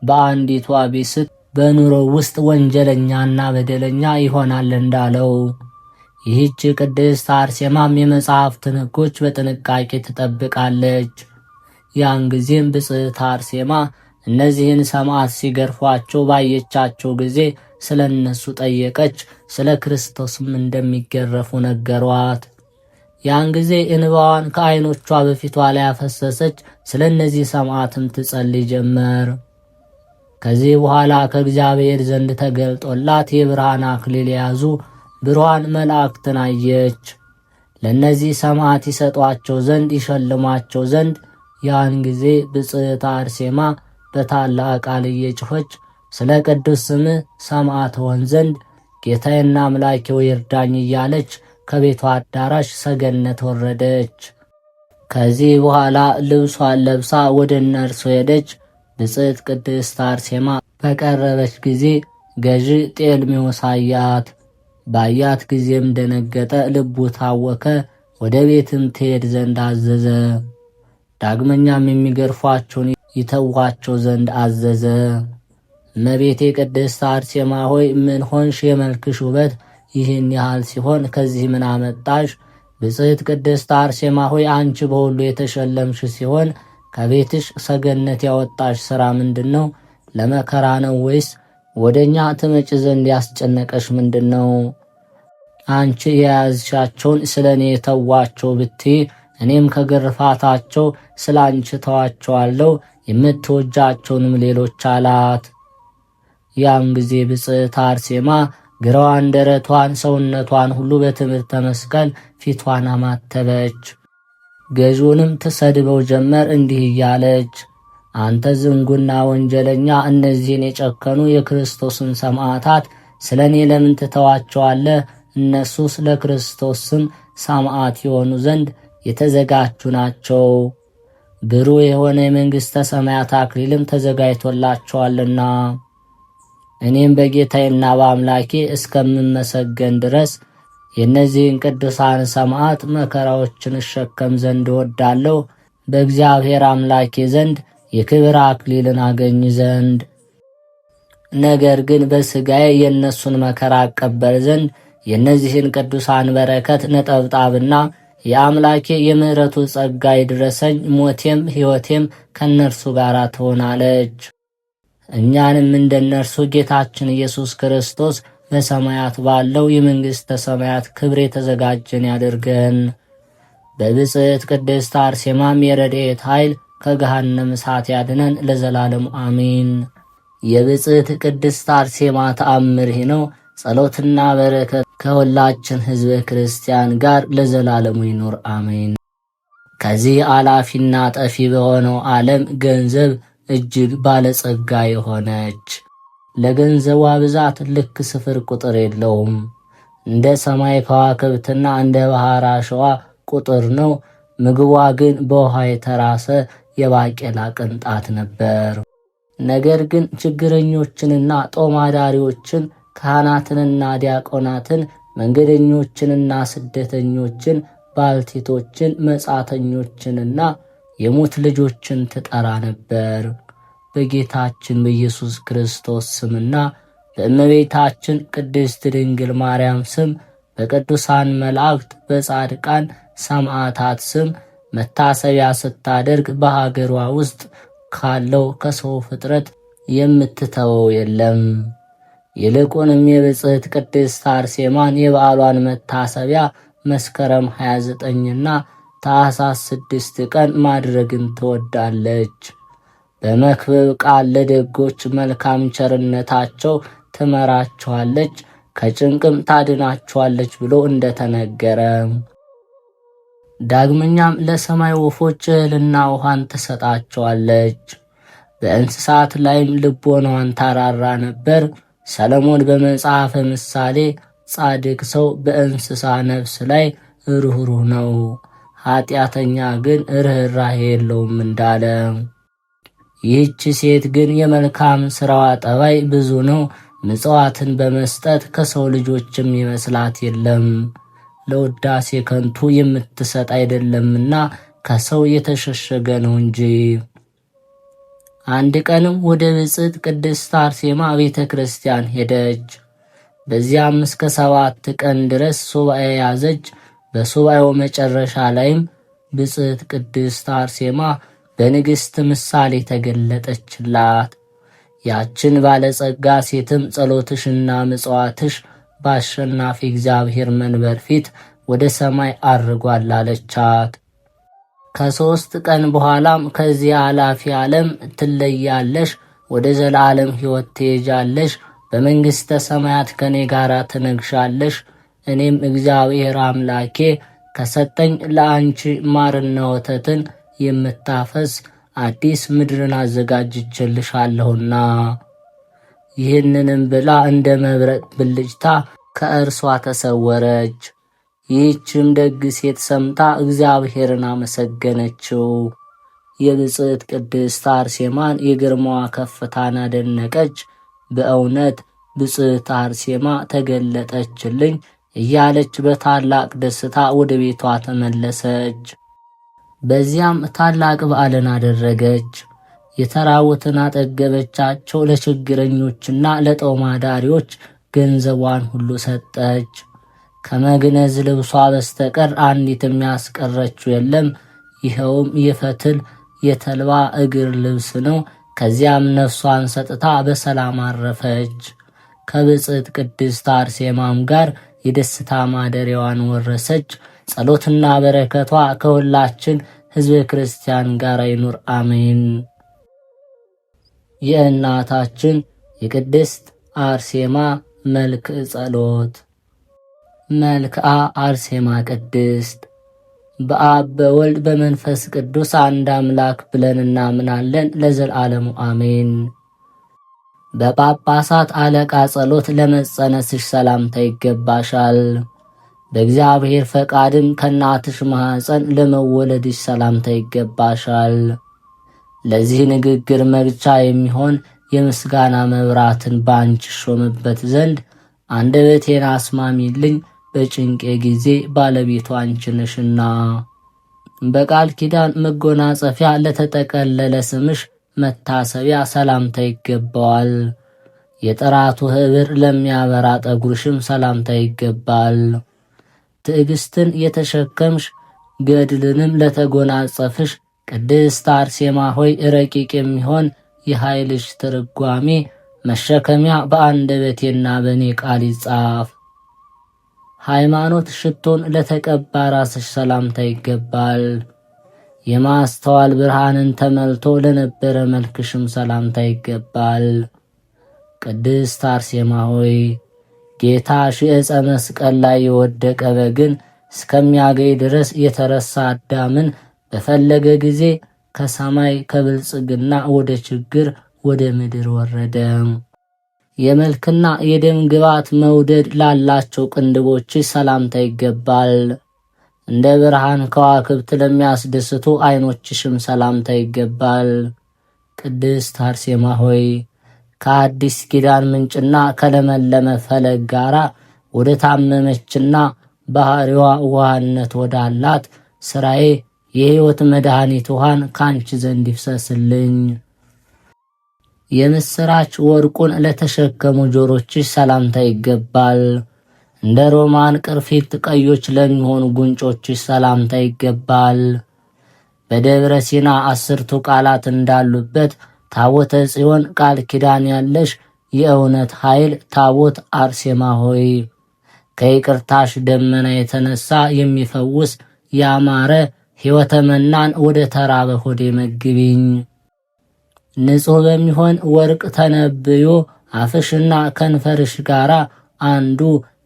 በአንዲቷ ቢስት በኑሮው ውስጥ ወንጀለኛና በደለኛ ይሆናል እንዳለው፣ ይህች ቅድስት አርሴማም የመጽሐፍትን ሕጎች በጥንቃቄ ትጠብቃለች። ያን ጊዜም ብጽዕት አርሴማ እነዚህን ሰማዕት ሲገርፏቸው ባየቻቸው ጊዜ ስለ እነሱ ጠየቀች። ስለ ክርስቶስም እንደሚገረፉ ነገሯት። ያን ጊዜ እንባዋን ከዓይኖቿ በፊቷ ላይ ያፈሰሰች። ስለ እነዚህ ሰማዕትም ትጸልይ ጀመር። ከዚህ በኋላ ከእግዚአብሔር ዘንድ ተገልጦላት የብርሃን አክሊል የያዙ ብሩሃን መላእክትን አየች። ለእነዚህ ሰማዕት ይሰጧቸው ዘንድ ይሸልሟቸው ዘንድ። ያን ጊዜ ብጽዕት አርሴማ በታላቅ ቃል እየጮኸች ስለ ቅዱስ ስምህ ሰማዕት ሆን ዘንድ ጌታዬና አምላኬ ይርዳኝ እያለች ከቤቷ አዳራሽ ሰገነት ወረደች። ከዚህ በኋላ ልብሷን ለብሳ ወደ እነርሱ ሄደች። ብጽዕት ቅድስት አርሴማ በቀረበች ጊዜ ገዢ ጤልሜዎስ አያት። ባያት ጊዜም ደነገጠ፣ ልቡ ታወከ። ወደ ቤትም ትሄድ ዘንድ አዘዘ። ዳግመኛም የሚገርፏቸውን ይተዋቸው ዘንድ አዘዘ። እመቤቴ ቅድስት አርሴማ ሆይ ምን ሆንሽ? የመልክሽ ውበት ይህን ያህል ሲሆን ከዚህ ምን አመጣሽ? ብጽዕት ቅድስት አርሴማ ሆይ አንቺ በሁሉ የተሸለምሽ ሲሆን ከቤትሽ ሰገነት ያወጣሽ ሥራ ምንድን ነው? ለመከራ ነው ወይስ ወደኛ ትመጭ ዘንድ ያስጨነቀሽ ምንድን ነው? አንቺ የያዝሻቸውን ስለ እኔ ተዋቸው ብትይ እኔም ከግርፋታቸው ስለ አንቺ ተዋቸዋለሁ፣ የምትወጃቸውንም ሌሎች አላት። ያን ጊዜ ብጽዕት አርሴማ ግራዋን፣ ደረቷን፣ ሰውነቷን ሁሉ በትምህርተ መስቀል ፊቷን አማተበች። ገዢውንም ትሰድበው ጀመር እንዲህ እያለች፣ አንተ ዝንጉና ወንጀለኛ፣ እነዚህን የጨከኑ የክርስቶስን ሰማዕታት ስለ እኔ ለምን ትተዋቸዋለህ? እነሱስ ለክርስቶስ ስም ሰማዕት የሆኑ ዘንድ የተዘጋጁ ናቸው። ብሩህ የሆነ የመንግሥተ ሰማያት አክሊልም ተዘጋጅቶላቸዋልና። እኔም በጌታዬና በአምላኬ እስከምመሰገን ድረስ የእነዚህን ቅዱሳን ሰማዕት መከራዎችን እሸከም ዘንድ እወዳለሁ፣ በእግዚአብሔር አምላኬ ዘንድ የክብር አክሊልን አገኝ ዘንድ። ነገር ግን በሥጋዬ የእነሱን መከራ አቀበል ዘንድ የእነዚህን ቅዱሳን በረከት ነጠብጣብና የአምላኬ የምሕረቱ ጸጋ ይድረሰኝ፣ ሞቴም ሕይወቴም ከእነርሱ ጋር ትሆናለች። እኛንም እንደነርሱ ጌታችን ኢየሱስ ክርስቶስ በሰማያት ባለው የመንግሥተ ሰማያት ክብር የተዘጋጀን ያድርገን። በብጽዕት ቅድስት አርሴማም የረድኤት ኃይል ከገሃነም እሳት ያድነን ለዘላለሙ አሜን። የብጽዕት ቅድስት አርሴማ ተአምር ይህ ነው። ጸሎትና በረከት ከሁላችን ሕዝበ ክርስቲያን ጋር ለዘላለሙ ይኑር አሜን። ከዚህ አላፊና ጠፊ በሆነው ዓለም ገንዘብ እጅግ ባለጸጋ የሆነች፣ ለገንዘቧ ብዛት ልክ ስፍር ቁጥር የለውም። እንደ ሰማይ ከዋክብትና እንደ ባህር አሸዋ ቁጥር ነው። ምግቧ ግን በውሃ የተራሰ የባቄላ ቅንጣት ነበር። ነገር ግን ችግረኞችንና ጦማዳሪዎችን፣ ካህናትንና ዲያቆናትን፣ መንገደኞችንና ስደተኞችን፣ ባልቴቶችን፣ መጻተኞችንና የሙት ልጆችን ትጠራ ነበር። በጌታችን በኢየሱስ ክርስቶስ ስምና በእመቤታችን ቅድስት ድንግል ማርያም ስም በቅዱሳን መላእክት በጻድቃን ሰማዕታት ስም መታሰቢያ ስታደርግ በሀገሯ ውስጥ ካለው ከሰው ፍጥረት የምትተወው የለም። ይልቁንም የብጽሕት ቅድስት አርሴማን የበዓሏን መታሰቢያ መስከረም 29ና ታኅሳስ 6 ቀን ማድረግን ትወዳለች። በመክብብ ቃል ለደጎች መልካም ቸርነታቸው ትመራቸዋለች፣ ከጭንቅም ታድናቸዋለች ብሎ እንደተነገረ። ዳግመኛም ለሰማይ ወፎች እህልና ውሃን ትሰጣቸዋለች። በእንስሳት ላይም ልቦናዋን ታራራ ነበር። ሰለሞን በመጽሐፈ ምሳሌ ጻድቅ ሰው በእንስሳ ነፍስ ላይ ርኅሩህ ነው፣ ኃጢአተኛ ግን ርኅራኄ የለውም እንዳለ። ይህች ሴት ግን የመልካም ሥራዋ ጠባይ ብዙ ነው። ምጽዋትን በመስጠት ከሰው ልጆችም ይመስላት የለም። ለውዳሴ ከንቱ የምትሰጥ አይደለምና ከሰው የተሸሸገ ነው እንጂ። አንድ ቀንም ወደ ብጽዕት ቅድስት አርሴማ ቤተ ክርስቲያን ሄደች። በዚያም እስከ 7 ቀን ድረስ ሱባኤ ያዘች። በሱባኤው መጨረሻ ላይም ብጽዕት ቅድስት አርሴማ በንግሥት ምሳሌ ተገለጠችላት። ያችን ባለጸጋ ሴትም ጸሎትሽና ምጽዋትሽ በአሸናፊ እግዚአብሔር መንበር ፊት ወደ ሰማይ አርጓል አለቻት። ከ3 ቀን በኋላም ከዚህ አላፊ ዓለም ትለያለሽ፣ ወደ ዘላለም ሕይወት ትሄጃለሽ፣ በመንግሥተ ሰማያት ከኔ ጋር ትነግሻለሽ። እኔም እግዚአብሔር አምላኬ ከሰጠኝ ለአንቺ ማርና ወተትን የምታፈስ አዲስ ምድርን አዘጋጅቼልሻለሁና። ይህንንም ብላ እንደ መብረቅ ብልጭታ ከእርሷ ተሰወረች። ይህችም ደግ ሴት ሰምታ እግዚአብሔርን አመሰገነችው። የብጽዕት ቅድስት አርሴማን የግርማዋ ከፍታን አደነቀች። በእውነት ብጽዕት አርሴማ ተገለጠችልኝ እያለች በታላቅ ደስታ ወደ ቤቷ ተመለሰች። በዚያም ታላቅ በዓልን አደረገች። የተራቡትን አጠገበቻቸው፣ ለችግረኞችና ለጦማዳሪዎች ገንዘቧን ሁሉ ሰጠች። ከመግነዝ ልብሷ በስተቀር አንዲትም ያስቀረችው የለም። ይኸውም የፈትል የተልባ እግር ልብስ ነው። ከዚያም ነፍሷን ሰጥታ በሰላም አረፈች። ከብጽዕት ቅድስት አርሴማም ጋር የደስታ ማደሪያዋን ወረሰች። ጸሎትና በረከቷ ከሁላችን ሕዝበ ክርስቲያን ጋር ይኑር አሜን። የእናታችን የቅድስት አርሴማ መልክዕ ጸሎት። መልክዓ አርሴማ ቅድስት። በአብ በወልድ በመንፈስ ቅዱስ አንድ አምላክ ብለን እናምናለን፣ ለዘላለሙ አሜን። በጳጳሳት አለቃ ጸሎት ለመጸነስሽ ሰላምታ ይገባሻል። በእግዚአብሔር ፈቃድም ከእናትሽ ማኅፀን ለመወለድሽ ሰላምታ ይገባሻል። ለዚህ ንግግር መግቻ የሚሆን የምስጋና መብራትን ባንቺ ሾምበት ዘንድ አንደበቴን አስማሚልኝ፣ በጭንቄ ጊዜ ባለቤቱ አንቺ ነሽና። በቃል ኪዳን መጎናጸፊያ ለተጠቀለለ ስምሽ መታሰቢያ ሰላምታ ይገባዋል። የጥራቱ ኅብር ለሚያበራ ጠጉርሽም ሰላምታ ይገባል። ትዕግስትን የተሸከምሽ ገድልንም ለተጎናጸፍሽ ቅድስት አርሴማ ሆይ ረቂቅ የሚሆን የኃይልሽ ትርጓሜ መሸከሚያ በአንደበቴና በእኔ ቃል ይጻፍ። ሃይማኖት ሽቶን ለተቀባ ራስሽ ሰላምታ ይገባል። የማስተዋል ብርሃንን ተመልቶ ለነበረ መልክሽም ሰላምታ ይገባል። ቅድስት አርሴማ ሆይ ጌታሽ ዕፀ መስቀል ላይ የወደቀ በግን እስከሚያገኝ ድረስ የተረሳ አዳምን በፈለገ ጊዜ ከሰማይ ከብልጽግና ወደ ችግር ወደ ምድር ወረደ። የመልክና የደም ግባት መውደድ ላላቸው ቅንድቦችሽ ሰላምታ ይገባል። እንደ ብርሃን ከዋክብት ለሚያስደስቱ ዓይኖችሽም ሰላምታ ይገባል። ቅድስት አርሴማ ሆይ ከአዲስ ኪዳን ምንጭና ከለመለመ ፈለግ ጋራ ወደ ታመመችና ባህሪዋ ውሃነት ወዳላት ስራዬ የሕይወት መድኃኒት ውሃን ካንቺ ዘንድ ይፍሰስልኝ። የምስራች ወርቁን ለተሸከሙ ጆሮችሽ ሰላምታ ይገባል። እንደ ሮማን ቅርፊት ቀዮች ለሚሆኑ ጉንጮችሽ ሰላምታ ይገባል። በደብረ ሲና 10ቱ ቃላት እንዳሉበት ታቦተ ጽዮን ቃል ኪዳን ያለሽ የእውነት ኃይል ታቦት አርሴማ ሆይ ከይቅርታሽ ደመና የተነሳ የሚፈውስ ያማረ ሕይወተ መናን ወደ ተራበ ሆዴ መግቢኝ። ንጹሕ በሚሆን ወርቅ ተነብዮ አፍሽና ከንፈርሽ ጋራ አንዱ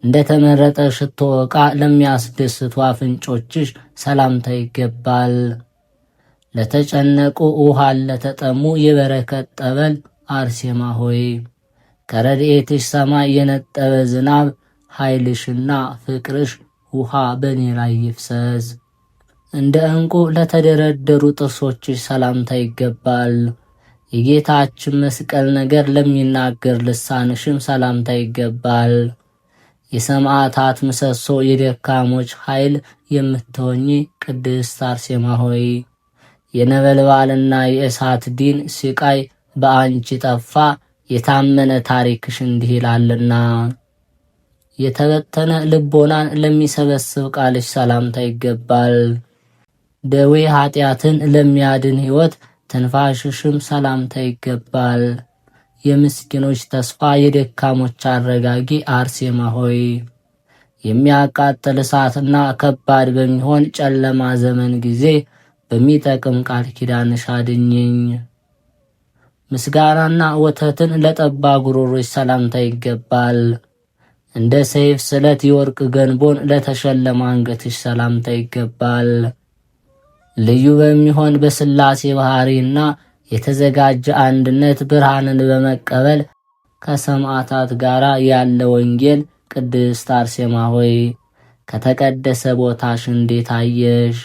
እንደተመረጠ ሽቶ ዕቃ ለሚያስደስቱ አፍንጮችሽ ሰላምታ ይገባል። ለተጨነቁ ውሃን ለተጠሙ የበረከት ጠበል አርሴማ ሆይ ከረድኤትሽ ሰማይ የነጠበ ዝናብ ኃይልሽና ፍቅርሽ ውሃ በኔ ላይ ይፍሰስ። እንደ ዕንቁ ለተደረደሩ ጥርሶችሽ ሰላምታ ይገባል። የጌታችን መስቀል ነገር ለሚናገር ልሳንሽም ሰላምታ ይገባል። የሰማዕታት ምሰሶ የደካሞች ኃይል የምትሆኚ ቅድስት አርሴማ ሆይ የነበልባልና የእሳት ዲን ስቃይ በአንቺ ጠፋ፣ የታመነ ታሪክሽ እንዲህ ይላልና። የተበተነ ልቦናን ለሚሰበስብ ቃልሽ ሰላምታ ይገባል። ደዌ ኃጢአትን ለሚያድን ሕይወት ትንፋሽሽም ሰላምታ ይገባል። የምስኪኖች ተስፋ የደካሞች አረጋጊ አርሴማ ሆይ የሚያቃጥል እሳትና ከባድ በሚሆን ጨለማ ዘመን ጊዜ በሚጠቅም ቃል ኪዳንሽ አድኝኝ። ምስጋናና ወተትን ለጠባ ጉሮሮች ሰላምታ ይገባል። እንደ ሰይፍ ስለት የወርቅ ገንቦን ለተሸለመ አንገትሽ ሰላምታ ይገባል። ልዩ በሚሆን በሥላሴ ባሕሪና የተዘጋጀ አንድነት ብርሃንን በመቀበል ከሰማዕታት ጋር ያለ ወንጌል ቅድስት አርሴማ ሆይ ከተቀደሰ ቦታሽ እንዴት አየሽ?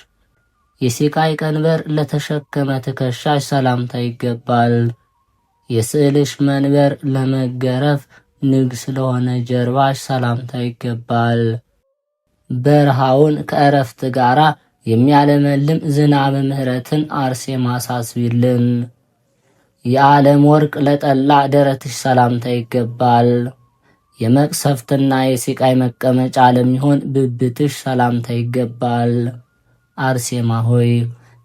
የሲቃይ ቀንበር ለተሸከመ ትከሻሽ ሰላምታ ይገባል። የስዕልሽ መንበር ለመገረፍ ንግስ ለሆነ ጀርባሽ ሰላምታ ይገባል። በረሃውን ከእረፍት ጋር የሚያለመልም ዝናብ ምሕረትን አርሴማ አሳስቢልን። የዓለም ወርቅ ለጠላ ደረትሽ ሰላምታ ይገባል። የመቅሰፍትና የሲቃይ መቀመጫ ለሚሆን ብብትሽ ሰላምታ ይገባል። አርሴማ ሆይ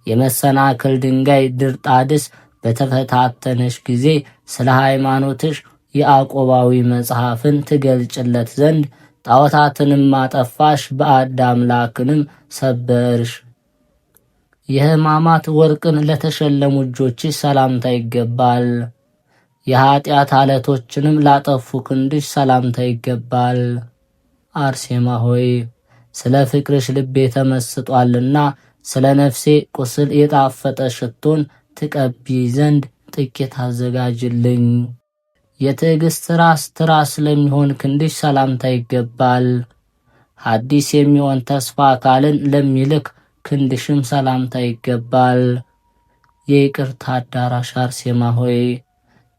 የመሰናክል ድንጋይ ድርጣድስ በተፈታተነሽ ጊዜ ስለ ሃይማኖትሽ የአቆባዊ መጽሐፍን ትገልጭለት ዘንድ ጣዖታትንም አጠፋሽ፣ በአዳም ላክንም ሰበርሽ። የሕማማት ወርቅን ለተሸለሙ እጆችሽ ሰላምታ ይገባል። የኀጢአት አለቶችንም ላጠፉ ክንድሽ ሰላምታ ይገባል። አርሴማ ሆይ ስለ ፍቅርሽ ልቤ ተመስጧልና ስለ ነፍሴ ቁስል የጣፈጠ ሽቶን ትቀቢ ዘንድ ጥቂት አዘጋጅልኝ። የትዕግስት ራስ ትራስ ለሚሆን ክንድሽ ሰላምታ ይገባል። ሐዲስ የሚሆን ተስፋ አካልን ለሚልክ ክንድሽም ሰላምታ ይገባል። የይቅርታ አዳራሽ አርሴማ ሆይ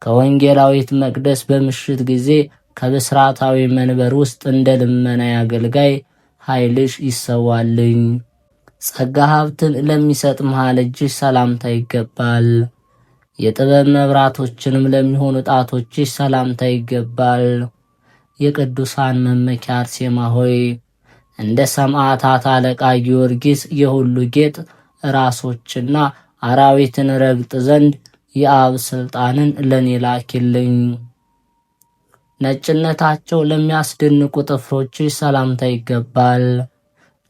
ከወንጌላዊት መቅደስ በምሽት ጊዜ ከብስራታዊ መንበር ውስጥ እንደ ልመና አገልጋይ ኃይልሽ ይሰዋልኝ። ጸጋ ሀብትን ለሚሰጥ መሃል እጅሽ ሰላምታ ይገባል። የጥበብ መብራቶችንም ለሚሆኑ ጣቶችሽ ሰላምታ ይገባል። የቅዱሳን መመኪያ አርሴማ ሆይ እንደ ሰማዕታት አለቃ ጊዮርጊስ የሁሉ ጌጥ ራሶችና አራዊትን ረግጥ ዘንድ የአብ ሥልጣንን ለኔ ላኪልኝ። ነጭነታቸው ለሚያስደንቁ ጥፍሮችሽ ሰላምታ ይገባል።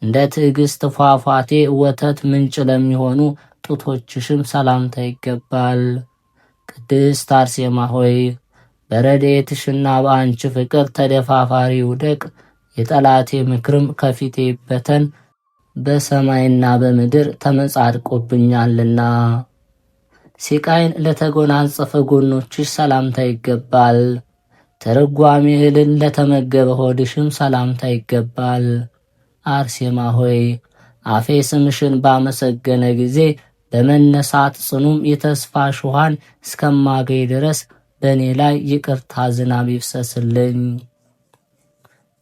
እንደ ትዕግስት ፏፏቴ ወተት ምንጭ ለሚሆኑ ጡቶችሽም ሰላምታ ይገባል። ቅድስት አርሴማ ሆይ በረድኤትሽና በአንቺ ፍቅር ተደፋፋሪ ውደቅ፣ የጠላቴ ምክርም ከፊቴ ይበተን፣ በሰማይና በምድር ተመጻድቆብኛልና። ሲቃይን ለተጎናጸፈ ጎኖችሽ ሰላምታ ይገባል። ተረጓሚ እህልን ለተመገበ ሆድሽም ሰላምታ ይገባል። አርሴማ ሆይ አፌ ስምሽን ባመሰገነ ጊዜ በመነሳት ጽኑም የተስፋሽ ውሃን እስከማገኝ ድረስ በእኔ ላይ ይቅርታ ዝናብ ይፍሰስልኝ።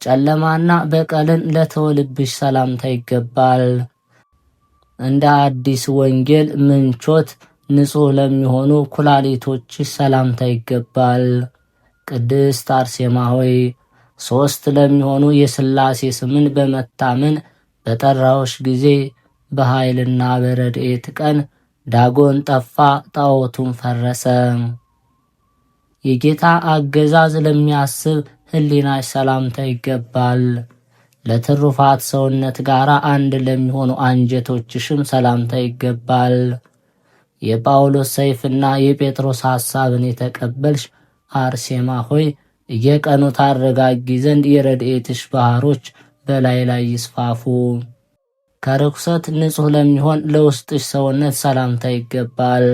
ጨለማና በቀልን ለተወልብሽ ሰላምታ ይገባል። እንደ አዲስ ወንጌል ምንቾት ንጹሕ ለሚሆኑ ኩላሊቶችሽ ሰላምታ ይገባል። ቅድስት አርሴማ ሆይ 3 ለሚሆኑ የሥላሴ ስምን በመታመን በጠራዎች ጊዜ በኃይልና በረድኤት ቀን ዳጎን ጠፋ፣ ጣዖቱም ፈረሰ። የጌታ አገዛዝ ለሚያስብ ሕሊናሽ ሰላምታ ይገባል። ለትሩፋት ሰውነት ጋር አንድ ለሚሆኑ አንጀቶችሽም ሰላምታ ይገባል። የጳውሎስ ሰይፍና የጴጥሮስ ሐሳብን የተቀበልሽ አርሴማ ሆይ እየቀኑ ታረጋጊ ዘንድ የረድኤትሽ ባሕሮች በላይ ላይ ይስፋፉ። ከርኩሰት ንጹሕ ለሚሆን ለውስጥሽ ሰውነት ሰላምታ ይገባል።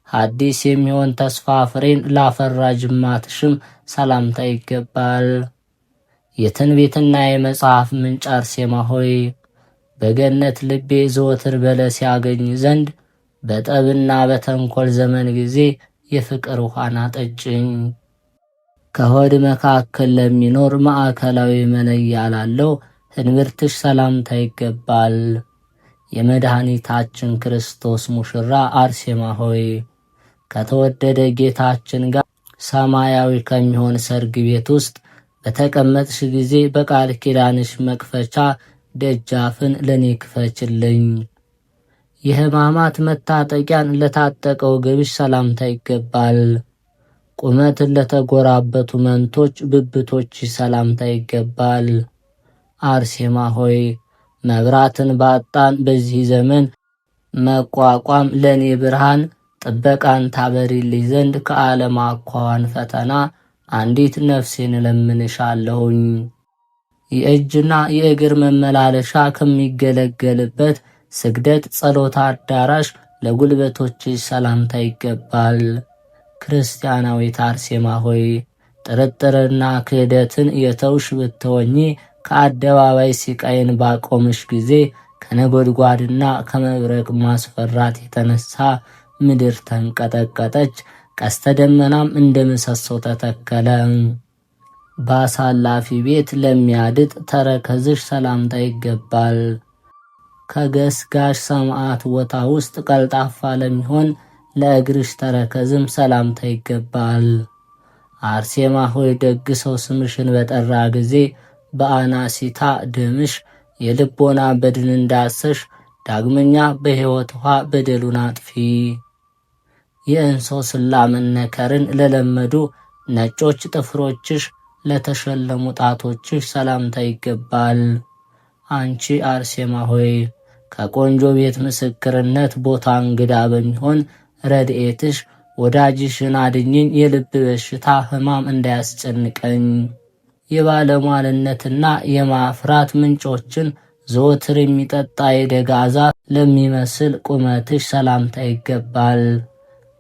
ሐዲስ የሚሆን ተስፋ ፍሬን ላፈራ ጅማትሽም ሰላምታ ይገባል። የትንቢትና የመጽሐፍ ምንጭ አርሴማ ሆይ በገነት ልቤ ዘወትር በለስ ያገኝ ዘንድ በጠብና በተንኰል ዘመን ጊዜ የፍቅር ውሃን አጠጭኝ። ከሆድ መካከል ለሚኖር ማዕከላዊ መለያ ላለው እንብርትሽ ሰላምታ ይገባል። የመድኃኒታችን ክርስቶስ ሙሽራ አርሴማ ሆይ ከተወደደ ጌታችን ጋር ሰማያዊ ከሚሆን ሰርግ ቤት ውስጥ በተቀመጥሽ ጊዜ በቃል ኪዳንሽ መክፈቻ ደጃፍን ለኔ ክፈችልኝ። የሕማማት መታጠቂያን ለታጠቀው ግብሽ ሰላምታ ይገባል። ቁመትን ለተጎራበቱ መንቶች ብብቶች ሰላምታ ይገባል። አርሴማ ሆይ መብራትን ባጣን በዚህ ዘመን መቋቋም ለኔ ብርሃን ጥበቃን ታበሪልኝ ዘንድ ከዓለም አኳኋን ፈተና አንዲት ነፍሴን እለምንሻለሁኝ። የእጅና የእግር መመላለሻ ከሚገለገልበት ስግደት ጸሎት አዳራሽ ለጉልበቶችሽ ሰላምታ ይገባል። ክርስቲያናዊት አርሴማ ሆይ ጥርጥርና ክህደትን የተውሽ ብትሆኚ ከአደባባይ ሲቃይን ባቆምሽ ጊዜ ከነጎድጓድና ከመብረቅ ማስፈራት የተነሳ ምድር ተንቀጠቀጠች፣ ቀስተ ደመናም እንደ ምሰሶ ተተከለ። በአሳላፊ ቤት ለሚያድጥ ተረከዝሽ ሰላምታ ይገባል። ከገስጋሽ ሰማዕት ቦታ ውስጥ ቀልጣፋ ለሚሆን ለእግርሽ ተረከዝም ሰላምታ ይገባል። አርሴማ ሆይ ደግ ሰው ስምሽን በጠራ ጊዜ በአናሲታ ደምሽ የልቦና በድን እንዳሰሽ ዳግመኛ በሕይወት ውሃ በደሉን አጥፊ። የእንሶስላ መነከርን ለለመዱ ነጮች ጥፍሮችሽ ለተሸለሙ ጣቶችሽ ሰላምታ ይገባል። አንቺ አርሴማ ሆይ ከቆንጆ ቤት ምስክርነት ቦታ እንግዳ በሚሆን ረድኤትሽ ወዳጅሽን አድኝኝ፣ የልብ በሽታ ሕማም እንዳያስጨንቀኝ። የባለሟልነትና የማፍራት ምንጮችን ዘወትር የሚጠጣ የደጋ ዛፍ ለሚመስል ቁመትሽ ሰላምታ ይገባል።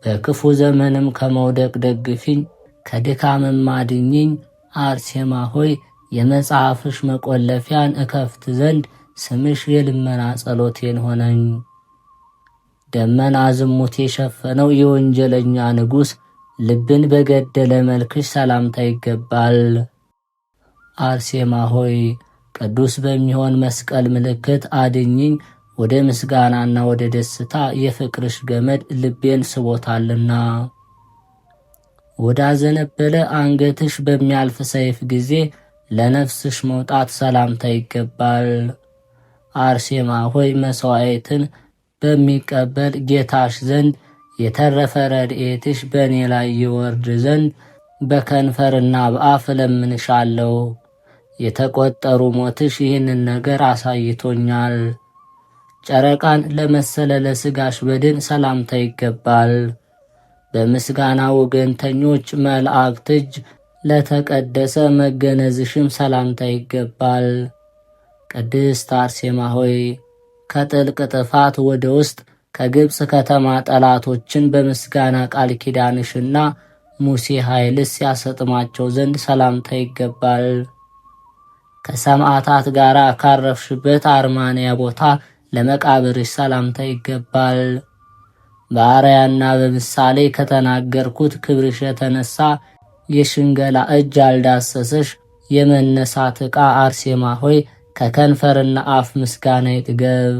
በክፉ ዘመንም ከመውደቅ ደግፊኝ፣ ከድካምም አድኝኝ። አርሴማ ሆይ የመጽሐፍሽ መቆለፊያን እከፍት ዘንድ ስምሽ የልመና ጸሎቴን ሆነኝ። ደመና ዝሙት የሸፈነው የወንጀለኛ ንጉሥ ልብን በገደለ መልክሽ ሰላምታ ይገባል። አርሴማ ሆይ ቅዱስ በሚሆን መስቀል ምልክት አድኝኝ፣ ወደ ምስጋናና ወደ ደስታ የፍቅርሽ ገመድ ልቤን ስቦታልና። ወዳዘነበለ አንገትሽ በሚያልፍ ሰይፍ ጊዜ ለነፍስሽ መውጣት ሰላምታ ይገባል። አርሴማ ሆይ መሥዋዕትን በሚቀበል ጌታሽ ዘንድ የተረፈ ረድኤትሽ በእኔ ላይ ይወርድ ዘንድ በከንፈርና በአፍ እለምንሻለሁ። የተቆጠሩ ሞትሽ ይህንን ነገር አሳይቶኛል። ጨረቃን ለመሰለ ለሥጋሽ በድን ሰላምታ ይገባል። በምስጋና ወገንተኞች መላእክት እጅ ለተቀደሰ መገነዝሽም ሰላምታ ይገባል። ቅድስት አርሴማ ሆይ ከጥልቅ ጥፋት ወደ ውስጥ ከግብፅ ከተማ ጠላቶችን በምስጋና ቃል ኪዳንሽና ሙሴ ኃይልስ ያሰጥማቸው ዘንድ ሰላምታ ይገባል። ከሰማዕታት ጋር ካረፍሽበት አርማንያ ቦታ ለመቃብርሽ ሰላምታ ይገባል። በአርአያና በምሳሌ ከተናገርኩት ክብርሽ የተነሳ የሽንገላ እጅ ያልዳሰሰሽ የመነሳት ዕቃ አርሴማ ሆይ ከከንፈርና አፍ ምስጋና ይጥገብ።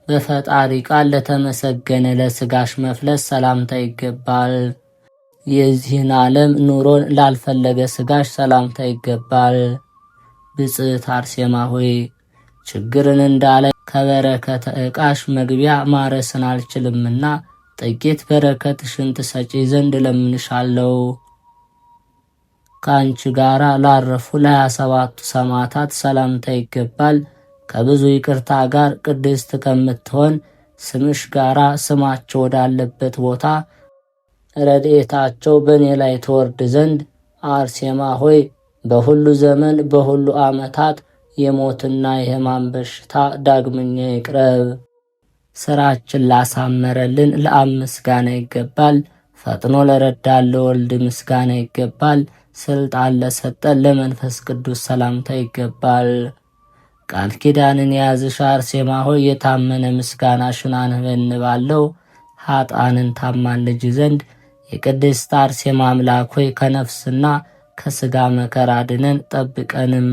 በፈጣሪ ቃል ለተመሰገነ ለሥጋሽ መፍለስ ሰላምታ ይገባል። የዚህን ዓለም ኑሮን ላልፈለገ ሥጋሽ ሰላምታ ይገባል። ብጽዕት አርሴማ ሆይ ችግርን እንዳለ ከበረከተ ዕቃሽ መግቢያ ማረስን አልችልምና ጥቂት በረከትሽን ትሰጪ ዘንድ ለምንሻለው። ከአንቺ ጋር ላረፉ ለ27ቱ ሰማዕታት ሰላምታ ይገባል። ከብዙ ይቅርታ ጋር ቅድስት ከምትሆን ስምሽ ጋር ስማቸው ወዳለበት ቦታ ረድኤታቸው በእኔ ላይ ትወርድ ዘንድ አርሴማ ሆይ በሁሉ ዘመን በሁሉ ዓመታት የሞትና የሕማም በሽታ ዳግመኛ ይቅረብ። ሥራችን ላሳመረልን ለአብ ምስጋና ይገባል። ፈጥኖ ለረዳን ለወልድ ምስጋና ይገባል። ስልጣን ለሰጠን ለመንፈስ ቅዱስ ሰላምታ ይገባል። ቃል ኪዳንን የያዝሽ አርሴማ ሆይ የታመነ ምስጋናሽን አንበንባለው። ኃጥአንን ታማልጅ ዘንድ የቅድስት አርሴማ አምላክ ሆይ ከነፍስና ከሥጋ መከራ ድነን ጠብቀንም።